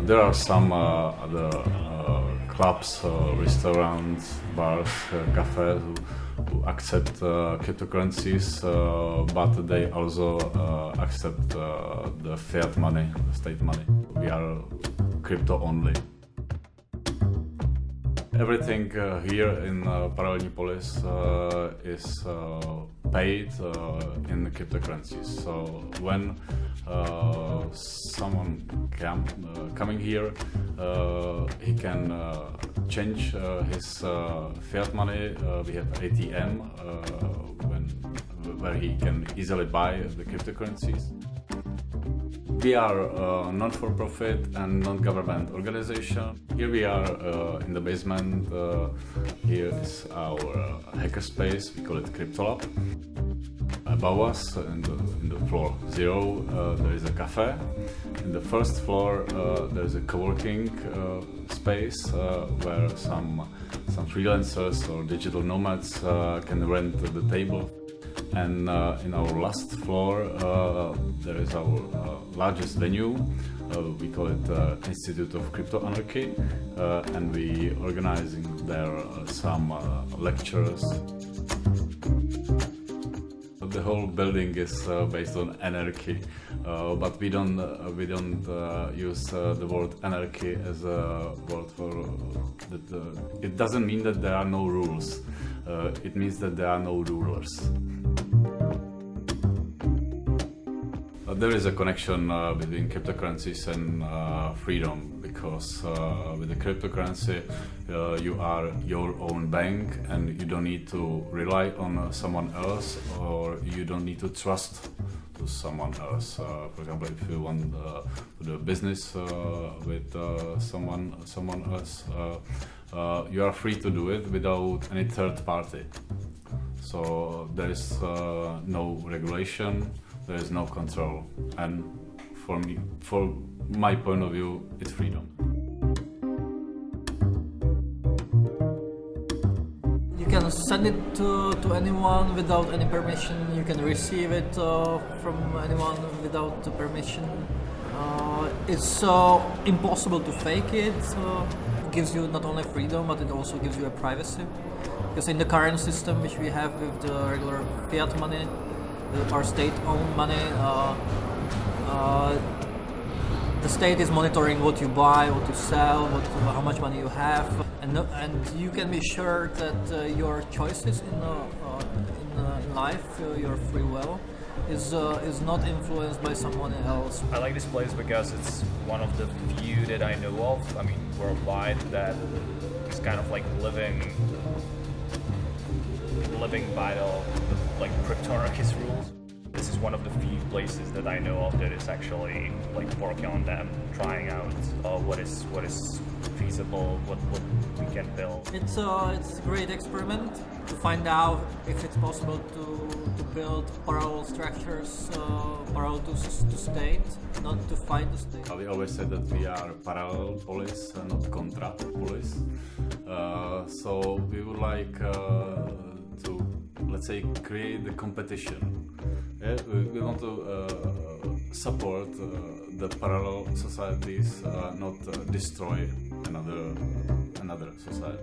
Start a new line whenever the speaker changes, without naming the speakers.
There are some other clubs, restaurants, bars, cafes who accept cryptocurrencies, but they also accept the fiat money, the state money. We are crypto only. Everything here in Parallelní Polis is paid in cryptocurrencies. So when someone coming here, he can change his fiat money. We have ATM where he can easily buy the cryptocurrencies. We are a non-for-profit and non-government organization. Here we are in the basement. Here is our hackerspace. We call it CryptoLab. Above us, in the floor 0, there is a cafe. In the first floor, there is a co-working space where some freelancers or digital nomads can rent the table. And in our last floor, there is our largest venue. We call it Institute of Crypto Anarchy, and we organizing there some lectures. The whole building is based on anarchy, but we don't use the word anarchy as a word for that. It doesn't mean that there are no rules. It means that there are no rulers. There is a connection between cryptocurrencies and freedom, because with the cryptocurrency you are your own bank and you don't need to rely on someone else, or you don't need to trust to someone else. For example, if you want to do business with someone else, you are free to do it without any third party. So there is no regulation. There is no control, and for my point of view, it's freedom.
You can send it to anyone without any permission. You can receive it from anyone without permission. It's impossible to fake it. It gives you not only freedom, but it also gives you a privacy. Because in the current system, which we have with the regular fiat money, our state-owned money, the state is monitoring what you buy, what you sell, how much money you have, and you can be sure that your choices in life, your free will, is not influenced by someone else.
I like this place because it's one of the few that I know of, I mean worldwide, that is kind of like living by the crypto anarchist rules. This is one of the few places that I know of that is actually like working on them, trying out what is feasible, what we can build.
It's a great experiment to find out if it's possible to build parallel structures, parallel to state, not to fight the state.
We always said that we are parallel police, not contra police. So we would like to, let's say, create the competition. Yeah, we want to support the parallel societies, not destroy another society.